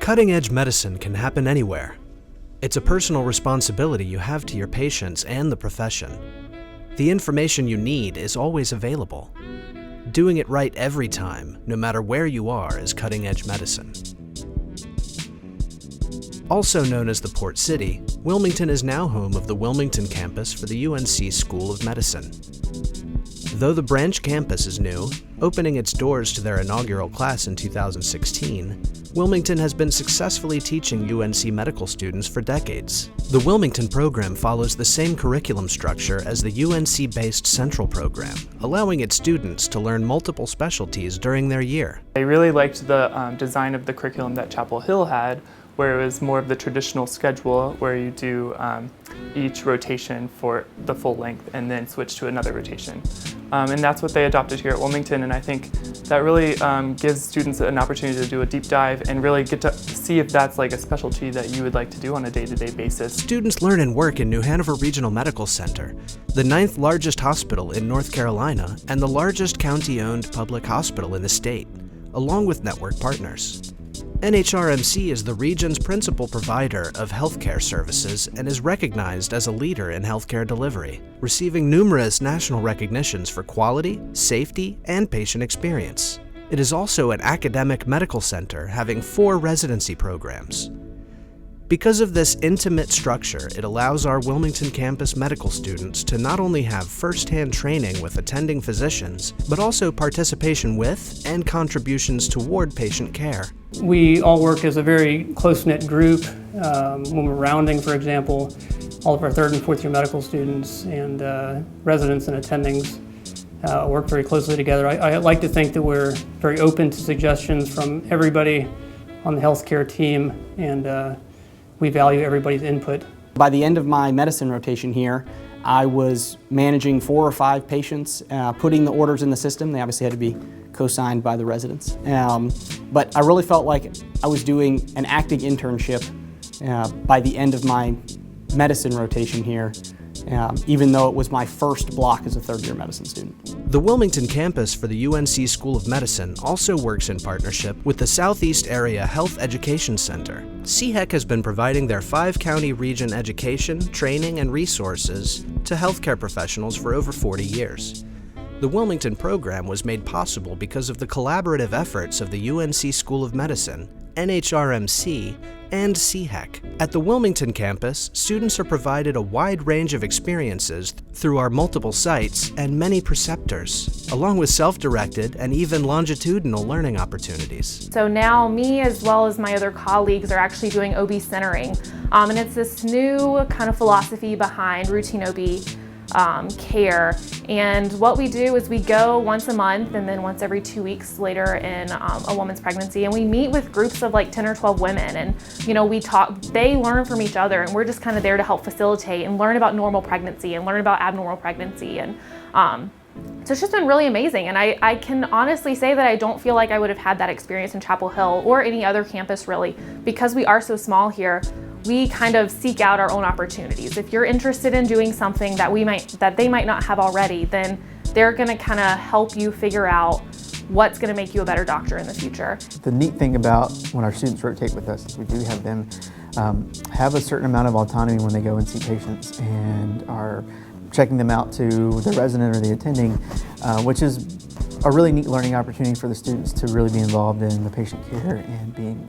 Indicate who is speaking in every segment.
Speaker 1: Cutting-edge medicine can happen anywhere. It's a personal responsibility you have to your patients and the profession. The information you need is always available. Doing it right every time, no matter where you are, is cutting-edge medicine. Also known as the Port City, Wilmington is now home of the Wilmington Campus for the UNC School of Medicine. Though the branch campus is new, opening its doors to their inaugural class in 2016, Wilmington has been successfully teaching UNC medical students for decades. The Wilmington program follows the same curriculum structure as the UNC-based Central program, allowing its students to learn multiple specialties during their year.
Speaker 2: I really liked the design of the curriculum that Chapel Hill had, where it was more of the traditional schedule where you do each rotation for the full length and then switch to another rotation. And that's what they adopted here at Wilmington, and I think that really gives students an opportunity to do a deep dive and really get to see if that's like a specialty that you would like to do on a day-to-day basis.
Speaker 1: Students learn and work in New Hanover Regional Medical Center, the 9th largest hospital in North Carolina and the largest county-owned public hospital in the state, along with network partners. NHRMC is the region's principal provider of healthcare services and is recognized as a leader in healthcare delivery, receiving numerous national recognitions for quality, safety, and patient experience. It is also an academic medical center having 4 residency programs. Because of this intimate structure, it allows our Wilmington campus medical students to not only have first-hand training with attending physicians, but also participation with and contributions toward patient care.
Speaker 3: We all work as a very close-knit group. When we're rounding, for example, all of our 3rd and 4th year medical students and residents and attendings work very closely together. I like to think that we're very open to suggestions from everybody on the healthcare team, and we value everybody's input.
Speaker 4: By the end of my medicine rotation here, I was managing 4 or 5 patients, putting the orders in the system. They obviously had to be co-signed by the residents. But I really felt like I was doing an acting internship by the end of my medicine rotation here, even though it was my first block as a 3rd year medicine student.
Speaker 1: The Wilmington campus for the UNC School of Medicine also works in partnership with the Southeast Area Health Education Center. CHEC has been providing their 5-county region education, training, and resources to healthcare professionals for over 40 years. The Wilmington program was made possible because of the collaborative efforts of the UNC School of Medicine, NHRMC, and CHEC. At the Wilmington campus, students are provided a wide range of experiences through our multiple sites and many preceptors, along with self-directed and even longitudinal learning opportunities.
Speaker 5: So now me as well as my other colleagues are actually doing OB centering, and it's this new kind of philosophy behind routine OB care, and what we do is we go once a month and then once every 2 weeks later in a woman's pregnancy, and we meet with groups of like 10 or 12 women, and we talk, they learn from each other, and we're just kind of there to help facilitate and learn about normal pregnancy and learn about abnormal pregnancy, and so it's just been really amazing. And I can honestly say that I don't feel like I would have had that experience in Chapel Hill or any other campus really, because we are so small here. We kind of seek out our own opportunities. If you're interested in doing something that they might not have already, then they're going to kind of help you figure out what's going to make you a better doctor in the future.
Speaker 6: The neat thing about when our students rotate with us is we do have them have a certain amount of autonomy when they go and see patients and are checking them out to the resident or the attending, which is a really neat learning opportunity for the students to really be involved in the patient care and being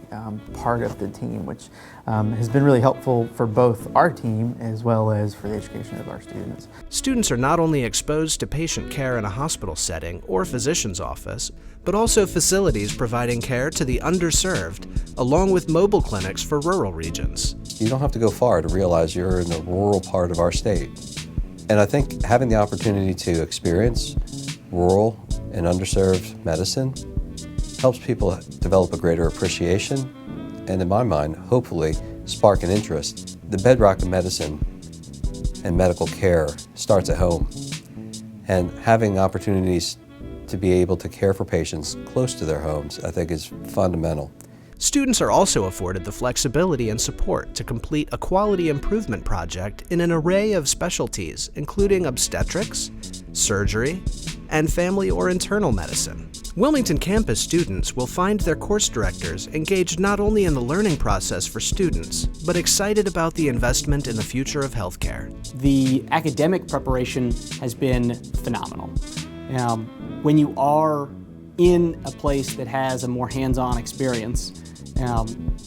Speaker 6: part of the team, which has been really helpful for both our team as well as for the education of our students.
Speaker 1: Students are not only exposed to patient care in a hospital setting or physician's office, but also facilities providing care to the underserved, along with mobile clinics for rural regions.
Speaker 7: You don't have to go far to realize you're in the rural part of our state. And I think having the opportunity to experience rural and underserved medicine helps people develop a greater appreciation and, in my mind, hopefully spark an interest. The bedrock of medicine and medical care starts at home, and having opportunities to be able to care for patients close to their homes, I think, is fundamental.
Speaker 1: Students are also afforded the flexibility and support to complete a quality improvement project in an array of specialties, including obstetrics, surgery, and family or internal medicine. Wilmington Campus students will find their course directors engaged not only in the learning process for students, but excited about the investment in the future of healthcare.
Speaker 4: The academic preparation has been phenomenal. When you are in a place that has a more hands-on experience,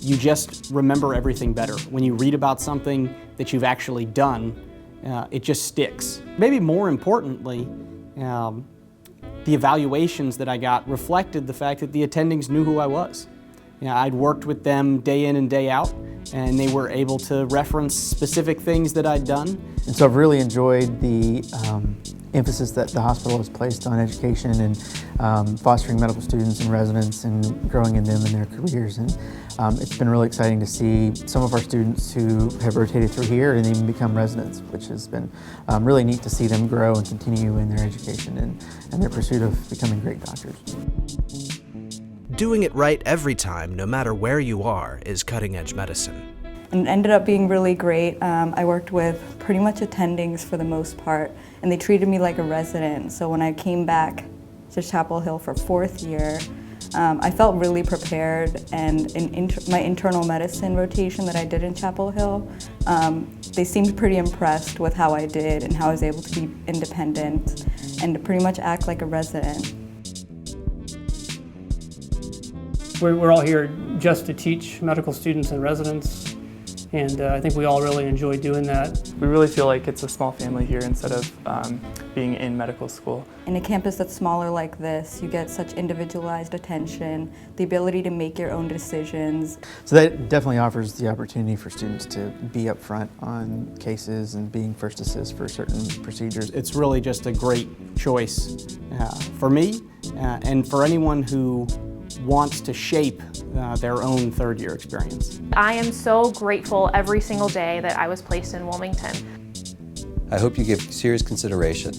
Speaker 4: you just remember everything better. When you read about something that you've actually done, it just sticks. Maybe more importantly, the evaluations that I got reflected the fact that the attendings knew who I was. I'd worked with them day in and day out, and they were able to reference specific things that I'd done.
Speaker 6: And so I've really enjoyed the emphasis that the hospital has placed on education and fostering medical students and residents and growing in them in their careers. And it's been really exciting to see some of our students who have rotated through here and even become residents, which has been really neat to see them grow and continue in their education and their pursuit of becoming great doctors.
Speaker 1: Doing it right every time, no matter where you are, is cutting-edge medicine.
Speaker 8: And it ended up being really great. I worked with pretty much attendings for the most part, and they treated me like a resident. So when I came back to Chapel Hill for 4th year, I felt really prepared, and in my internal medicine rotation that I did in Chapel Hill, they seemed pretty impressed with how I did and how I was able to be independent and to pretty much act like a resident.
Speaker 3: We're all here just to teach medical students and residents, and I think we all really enjoy doing that.
Speaker 2: We really feel like it's a small family here instead of being in medical school.
Speaker 8: In a campus that's smaller like this, you get such individualized attention, the ability to make your own decisions.
Speaker 6: So that definitely offers the opportunity for students to be up front on cases and being first assist for certain procedures.
Speaker 4: It's really just a great choice for me and for anyone who wants to shape their own 3rd year experience.
Speaker 5: I am so grateful every single day that I was placed in Wilmington.
Speaker 7: I hope you give serious consideration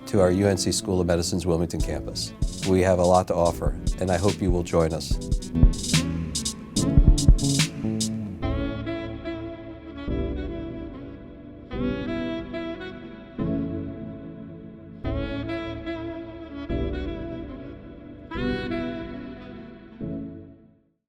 Speaker 7: to our UNC School of Medicine's Wilmington campus. We have a lot to offer, and I hope you will join us.